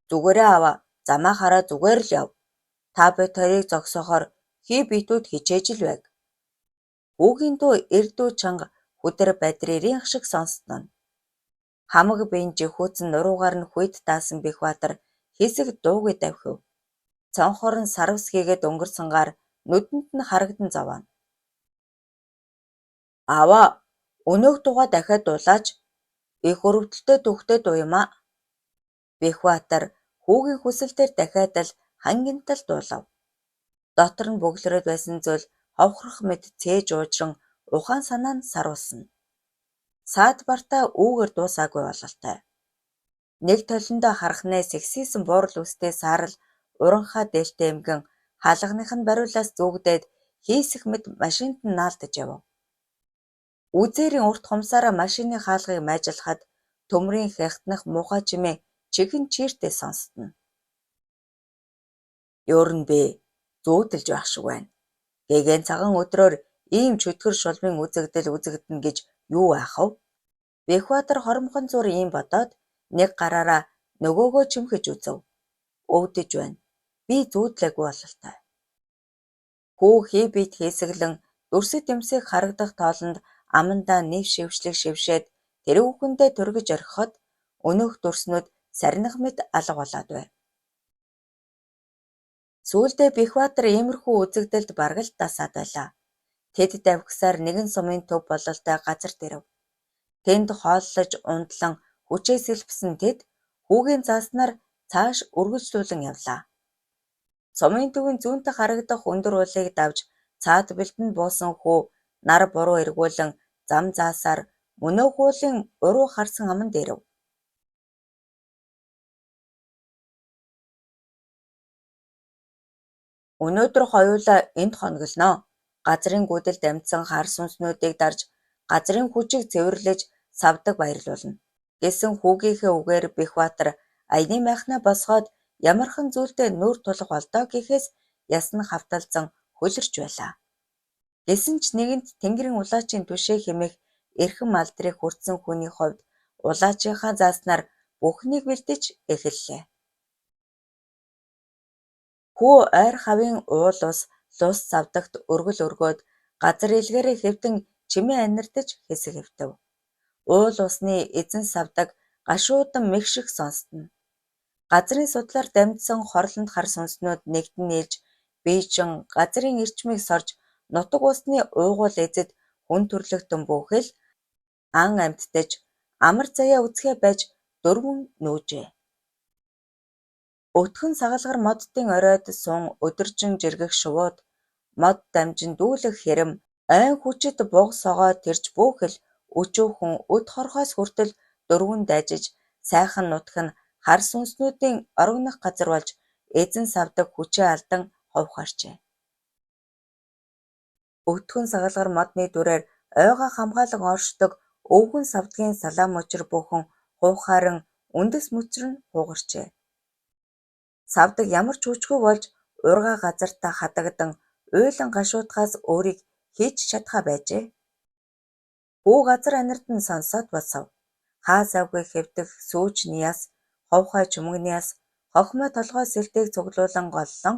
Зүгээрээ аваа, замаа хараа зүгээр л яв. Та бид хоёрыг зогсоохоор хий битүүд хичээж л байг. Хүүгийн дуу эрдүү чанга хүдэр бадририйн шиг сонсноо. Хамаг биеийн жихүүцэн нуруугаар нь хүйд даасан Бэхбаатар хэсэг дуугүй давхив. Цонхоор нь сарвс хийгээд өнгөрсөнгаар нүдэнд нь харагдан зовоно. Аваа, өнөөх дугаа дахиад дуулаач. Их өрөвдөлтөй түүхтэй дуу юм аа. Бэхбаатар хүүгийн хүсэлтээр дахиад л хангинтал дуулав. Дотор нь бөглөрөөд байсан зүйл ховхрох мэт цээж уужран ухаан санаа нь сарвалсна. Саад бартаа үүгээр дуусаагүй бололтой. Нэг толиндоо харахнаа сэгсийсэн буурал үстэй саарал уранхаа дээлтэй эмгэн хаалганых нь бариулаас зүүгдээд хийсэх мэт машинд нь наалдаж явв. Үзээрийн урт хумсаараа машины хаалгыг майжлахад төмрийн хягтнах муухай чимээ чихэн чииртэй сонстно. Ёорн бэ, зүүдэлж байх шиг байна. Гэгээн цагаан өдрөөр ийм чөтгөр шулмын үзэгдэнэ гэж юу аах вэ? Бэхбаатар хоромхон зур ийм бодоод нэг гараараа нөгөөгөө чимхэж үзв. Өвдөж байна. Би зүүдлээгүй бололтой. Хүү хий бит хийсэглэн дүрсэд юмсыг харагдах тоолонд амандаа нэв шившлэг шившээд тэрүүхэндээ тургиж орхиход өнөөх дүрснүүд сарних мэт алга болоод байв. Сүүлдээ Бэхбаатар иймэрхүү үзэгдэлд бараг л дасаад байлаа. Тэд давхисаар нэгэн сумын төв бололтой газар дэрэв. Тэнд хооллож ундлан хүчээ сэлбсэн тэд хүүгийн зааснаар цааш үргэлжлүүлэн явлаа. Сумын төвийн зүүнтэ харагдах өндөр уулыг давж цаад бэлтэнд буусан хүү нар буруу эргүүлэн зам заасаар мөнөө хуулын уруу харсан аманд ирэв. Өнөөдөр хоёулаа энд хоногноо. Газрын гүдэлд амьдсан хар сүнснүүдийг дарж газрын хүчийг цэвэрлэж савдаг баярлуулна гэсэн хүүгийнхээ үгээр Бэхбаатар аяны майхнаа босгоод ямархан зүйлдээ нүүр тулах болдоо гэхээс ясн хавталзан хөлөрч байлаа. Гэсэн ч нэгэнт Тэнгэрийн улаачийн түшээ хэмээх эрхэм алдрыг хүртсэн хүний хувьд улаачийнхаа зааснаар бүхнийг бэлдэж эхэллээ. Хүү ойр хавийн уул ус лус савдагт өргөл өргөөд газар илгээрээ хэвтэн чимээ анирдаж хэсэг хэвтэв. Уул усны эзэн савдаг гашуудан мэх шиг сонстно. Газрын судлаар дамжсан хорлонд хар сүнснүүд нэгдэн нийлж бийжин газрын эрчмийг сорж нутаг усны уугуул эзэд хүн төрлөختөн бүхэл ан амьтдаж амар заяа үсгээ байж дөрвөн нүүжээ. Өтгөн сагалгар моддын оройд сун өдөржин жиргэх шувууд мод дамжин дүүлэх хэрэм ойн хүчит буг согоо тэрч бүхэл өчүүхэн өд хорхоос хүртэл дөрвөн дайжиж сайхан нутаг нь хар сүнснүүдийн орогнох газар болж эзэн савдаг хүчээ алдан ховхорчээ. Өтгөн сагалгар модны дүрээр ойгоо хамгаалан оршдог өвгөн савдгийн салаа мөчр бүхэн хуухааран үндэс мөчр нь хуугарчээ. Савдаг ямар ч хүчгүй болж ургаа газартаа хадагдан уйлан гашуудахаас өөрийг хийж чадхаа байжээ. Хүү газар анирдан сонсоод босов. Хаа завгүй хэвдэх сүүж ниас, ховхой чүмгниас, хохмой толгой сэлтийг цуглуулан голлон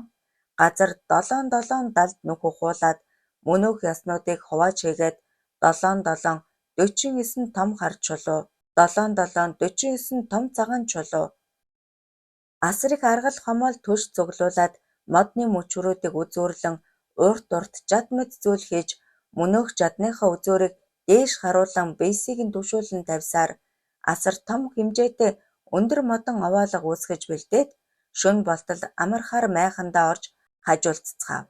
газар 7 далд нүх ухуулаад мөнөөх яснуудыг хувааж хийгээд 7 49 том хар чулуу, 7 49 том цагаан чулуу. Асрыг аргал хомоол төш цуглуулад модны мөчрүүдийг үзүүрлэн урт жад мэд зүйл хийж мөнөөх жадныхаа үзүүрийг дээш харуулан бейсийг нь түшүүлэн тавьсаар асар том хэмжээтэй өндөр модон овоолго үүсгэж бэлдээд шөнө болтол амархаар майхандаа орж хажуулцгаав.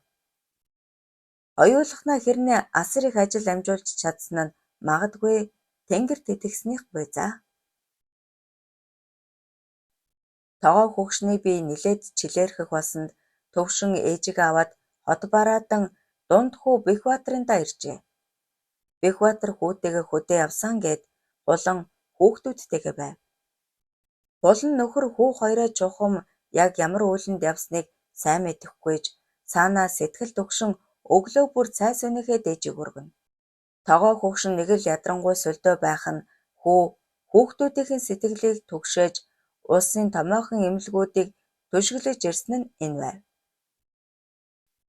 Оюулахнаа хэрнээ асар их ажил амжуулж чадсан нь магадгүй Тэнгэрт итгэснийх буй за. Тогоо хөгшний бие нилээд чилээрхэх болсонд төвшин ээжигээ аваад хот бараадан дунд хүү Бэхбаатарын даа иржээ. Бэхбаатар хүүтэйгээ хөдөө явсан гээд хулан хүүхдүүдтэйгээ байв. Хулан нөхөр хүү хоёроо чухам яг ямар үйлэнд явсныг сайн мэдэхгүйж цаанаа сэтгэл төгшин өглөө бүр цай сөнийхээ дээжиг өргөнө. Тогоо хөгшин нэг л ядрангуй сөлдөө байх нь хүүхдүүдийн сэтгэлийг түгшээж улсын томоохон эмнэлгүүдийг түшиглэж ирсэн нь энэ байв.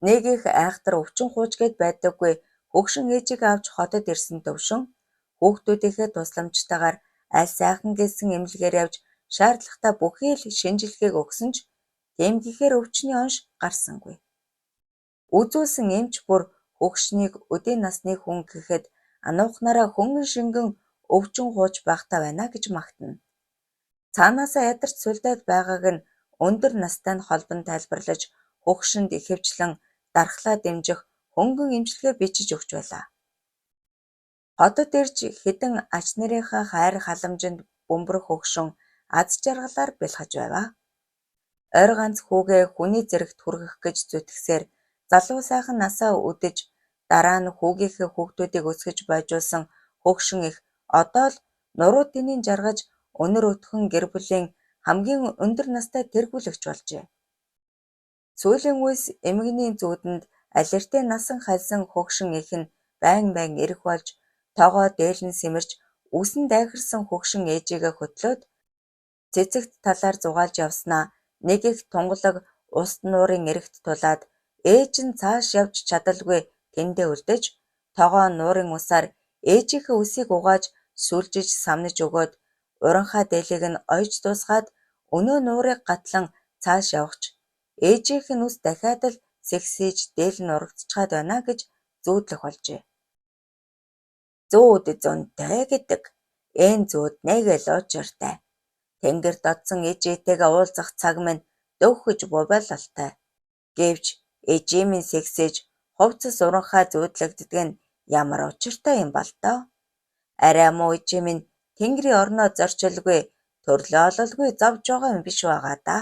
Нэг их айхтар өвчин хуучгээд байдаггүй хөгшин ээжийг авч хотод ирсэн төвшин хүүхдүүдийнхээ тусламжтайгаар аль сайхан гэсэн эмнэлгээр явж шаардлагатай бүхий л шинжилгээг өгсөн ч тэмгихээр өвчний онш гарсангүй. Үзүүлсэн эмч бүр хөгшнийг өдийн насны хүн гэхэд ануухнараа хөнгөн шингэн өвчин хууч байхтай байна гэж магтана. Цаанаасаа ядарч сүлдээд байгааг нь өндөр настай нь холбон тайлбарлаж хөгшинд ихэвчлэн дархлаа дэмжих хөнгөн эмчилгээ бичиж өгч байлаа. Хотод ирж хэдэн ач нарынхаа хайр халамжинд бөмбөрөх хөгшин аз жаргалаар бэлхэж байваа. Ойр ганц хүүгээ хүний зэрэгт хүргэх гэж зүтгэсээр залуу сайхан насаа үдэж дараа нь хүүгийнхээ хүүхдүүдийг өсгөж бойжуулсан хөгшин их одоо л нуруу тэнийн жаргаж өнөр өтгөн гэр бүлийн хамгийн өндөр настай тэргүүлэгч болжээ. Сүүлийн үеэс эмэгний зүүдэнд алертэй насан хальсан хөгшин их нь байн ирэх болж тоогоо дээлэн сэмэрч үсэн дайхирсан хөгшин ээжигээ хөтлөөд цэцэгт талаар зугаалж явснаа нэг их тунгалаг уст нуурын эрэгт тулаад ээж нь цааш явж чадалгүй тэндээ үлдэж тоогоо нуурын усаар ээжийнхээ үсийг угааж сүлжиж самнаж өгөөд уранхай дээлийг нь ойж дуусгаад өнөө нуурыг гатлан цааш явахч ээжийнх нь үс дахиад л сэгсийж дээл нь урагдчихад байна гэж зүүдлэх болжээ. Зүүд зөнтэй гэдэг энэ зүүд нэг л учиртай. Тэнгэр додсон ижээтэйгээ уулзах цаг минь дөвхөж бувалалтай. Гэвч ижимийн сэгсэж хувцас уранхай зүүдлэгддэг нь ямар учиртай юм бол тоо. Арай муу ижимийн Тэнгэрийн орноо зорчилгүй төрлөө ололгүй зовж байгаа юм биш байгаа да.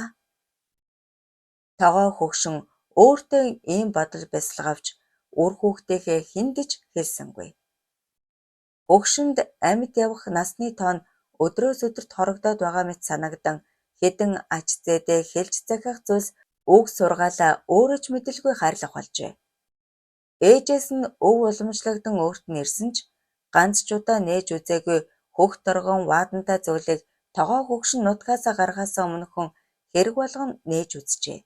Тогоо хөгшин өөртөө ийм бодол бясалгав авч үр хүүхдийнхээ хиндэж хэлсэнгүй. Хөгшинд амьд явах насны тоон өдрөөс өдөрт хорогдоод байгаа мэт санагдан хэдэн ач зээдээ хэлж захих зүйлс үг сургаалаа өөрөө ч мэдлгүй хайрлах болжээ. Ээжээс нь өв уламжлагдан өөрт нь ирсэн ч ганц ч удаа нээж үзээгүй хөх торгон ваадантай зүйлийг тогоо хөгшин нутгаасаа гарахаасаа өмнөхөн хэрэг болгон нээж үзжээ.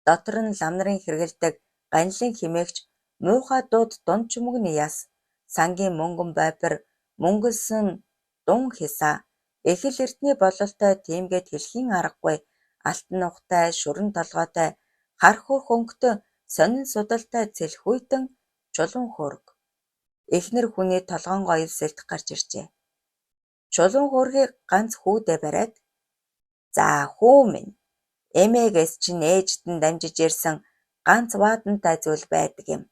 Дотор нь лам нарын хэргэлдэг ганилын химээгч муухай дууд дунд чүмэгний яс, сангийн мөнгөн байпар, мөнгөлсөн дун хисаа, эхэл эртний бололтой тиймгээд хэлхийн аргагүй, алтан ухтай, шүрэн толгойтой, хар хөрх өнгөтэй, сонин судалтай цэлхүйтэн чулуун хөөрг. Эхнэр хүний толгоон гоёл сэлдэх гарч иржээ. Чулуун хөөргийг ганц хүүдээ бариад "За хүү минь, эмээгээс чинь ээжд нь дамжиж ирсэн ганц ваадантай зүйл байдаг юм.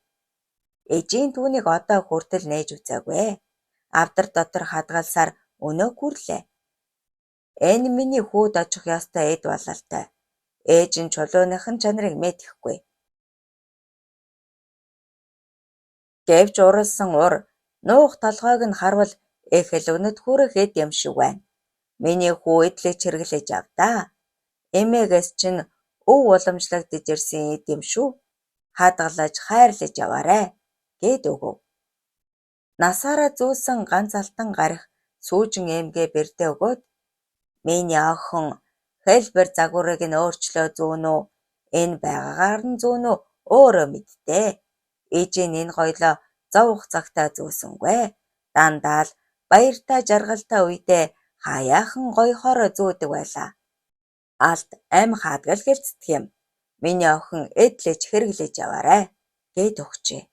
Ээжийн түүнийг одоо хүртэл нээж үзээгүй. Авдар дотор хадгалсаар өнөө хүрлээ. Энэ миний хүүд очих ёстой эд бололтой. Ээж нь чулууныхын чанарыг мэдэхгүй. Гэвч уралсан ур нуух толгойг нь харвал их л өнөд хүрэх эд юм шиг байна. Миний хүү идлэж хэрэглэж авдаа. Эмээгээс чинь өв уламжлагдж ирсэн эд юм шүү. Хадгалаж хайрлаж яваарай" гэд өгөв. Насаараа зүүсэн ганц алтан гарих сүүжин эмгээ бэрдээ өгөөд "Миний охин хэлбэр загварыг нь өөрчлөө зүүн үү? Энэ байгаагаар нь зүүн үү? Өөрөө мэдтээ. Ээжийн энэ гоёлоо зовох цагтаа зүүсэнгүй. Дандаа л баяртай жаргалтай үедээ хаяахан гоёхоор зүүдэг байлаа. Алд амь хадгал гэлцдэг юм. Миний охин эдлэж хэрэглэж яваарай" гэд өгчээ.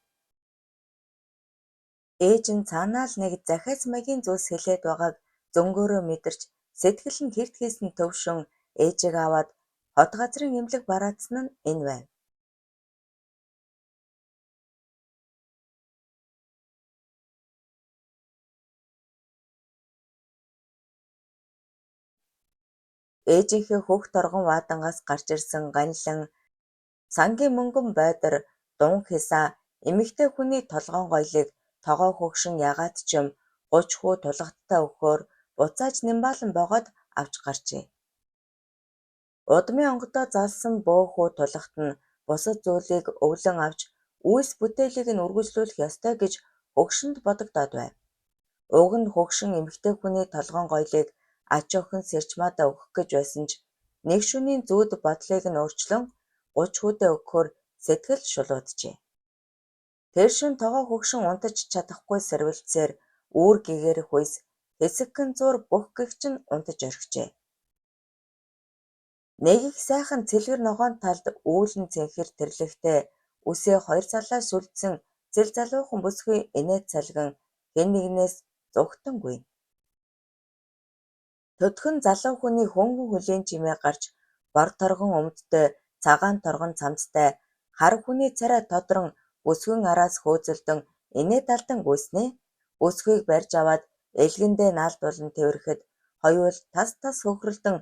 Ээж нь цаанаа л нэг захиас маягийн зүйлс хэлээд байгааг зөнгөөрөө мэдэрч сэтгэл нь хэрт хийсэн төвшин ээжийг аваад хот газрын эмнэлэг бараадсан нь энэ байв. Ээжийнхээ хөх торгон ваадангаас гарч ирсэн ганилан, сангийн мөнгөн бойдор, дун хисаа, эмэгтэй хүний толгоон гоёлыг тогоо хөгшин ягаад ч юм 30 хүү тулгаттай өгөхөөр буцааж Нямбалан богоод авч гарчээ. Удмын онгодоо залсан бөө хүү тулгат нь бусад зүйлийг өвлөн авч үйлс бүтээлийг нь үргэлжлүүлэх ёстой гэж хөгшинд бодогдоод байв. Уг нь хөгшин эмэгтэй хүний толгоон гоёлыг ач охин сэрчмаадаа өгөх гэж байсан ч нэг шөнийн зүүд бодлыг нь өөрчлөн 30 хүүдээ өгөхөөр сэтгэл шулууджээ. Тэр шөнө тогоо хөгшин унтаж чадахгүй сэрвэлцээр үүр гэгээрх үйс хэсэгхэн зуур бүх гэгч нь унтаж орхижээ. Нэг их сайхан цэлгэр ногоон талд үүлэн цэнхэр тэрлэгтэй үсээ хоёр залаа сүлдсэн цэл залуухан бүсгүй инээд салган хэн нэгнээс зүгтэнгүй. Төдхөн залуу хүний хөнгөн хөлийн чимээ гарч бор торгон өмдтэй цагаан торгон цамцтай хар хүний царай тодрон бүсгүйн араас хөөцөлдөн инээд алдан гүйснээ бүсгүйг барьж аваад элгэндээ наалдуулан тэврэхэд хоёул тас тас хөхрөлдөн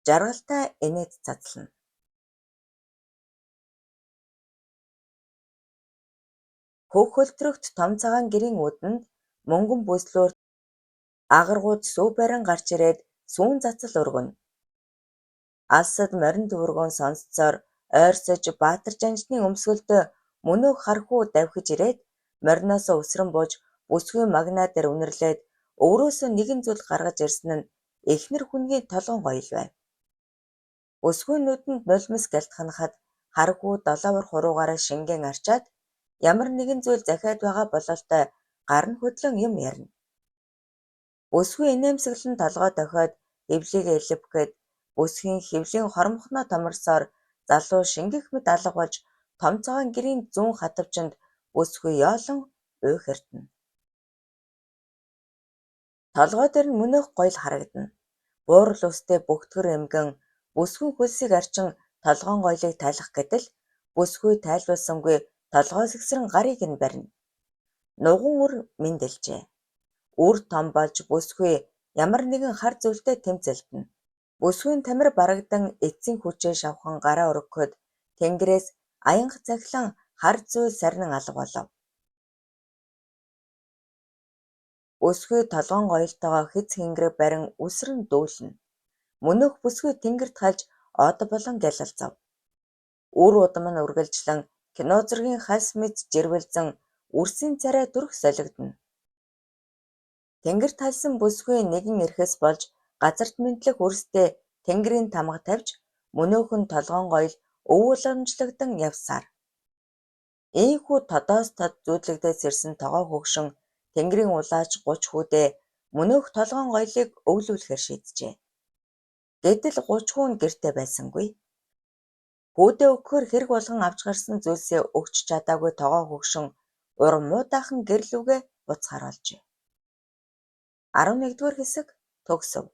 жаргалтай инээд цацлана. Хөх хөлтрөгт том цагаан гэрийн үүдэнд мөнгөн бүслүүр агаргууд сүү барин гарч ирээд сүүн цацал өргөнө. Алсад морин дүүргөн сонсцоор ойрсож Баатар жанжны өмсгөлдөө мөнөөх хархуу давхиж ирээд мориноосоо өсрөн бууж бүсгүй магнаа дээр үнэрлээд өврөөсөө нэгэн зүйл гаргаж ирсэн нь эхнэр хүнгийн толгон гоёл байв. Бүсгүй нүдэнд нулимс гэлт ханахад хархуу долоовор хуруугаараа шингэн арчаад ямар нэгэн зүйл захиад байгаа бололтой гар нь хөдлөн юм ярина. Бүсгүй инээмсэглэн толгой дохиод хөвлийгээ илэвхэд бүсгийн хөвлийн хормохноо томорсоор залуу шингэх мэт алга болж том цагаан гэрийн зүүн хатавчинд бүсгүй яолон уйхиртна. Толгой дээр нь мөнөөх гоёл харагдана. Буурал устэй бөгтгөр эмгэн бүсгүй хөлсийг арчин толгоон гоёлыг тайлах гэтэл бүсгүй тайлбалсангүй толгой сэгсрэн гарыг нь барина. Нуган үр мэндэлжээ. Үр том болж бүсгүй ямар нэгэн хар зүйлтэй тэмцэлтэнэ. Бүсгүйн тамир барагдан эцсийн хүчээ шавхан гараа өргөхөд тэнгэрээс аянга цахилан хар зүйл сарнин алга болов. Бүсгүй толгоон гоёлтойгоо хэц хингэрэг барин үсрэн дүүлнэ. Мөнөөх бүсгүй тэнгэрт хальж од болон гялалзав. Үр удам нь үргэлжлэн кино зургийн хальс мэд жирвэлзэн үрсийн царай дүрх солигдно. Тэнгэрт хальсан бүсгүй нэгэн эрхэс болж газарт мэндлэх үрстэй тэнгэрийн тамга тавьж мөнөөхөн толгоон гоёл өвөөлөмжлөгдөн явсаар. Ийхүү тодоос тод зүүдлэгдээс ирсэн тогоо хөгшин тэнгэрийн улаач 30 хүүдээ мөнөөх толгоон гоёлыг өвлүүлэхээр шийджээ. Гэтэл 30 хүн гэртээ байсангүй. Хүүдээ өгөхөөр хэрэг болгон авч гарсан зүйлсээ өгч чадаагүй тогоо хөгшин урам муутайхан гэрэл үгээ буцхаар болжээ. 11-р хэсэг төгсөв.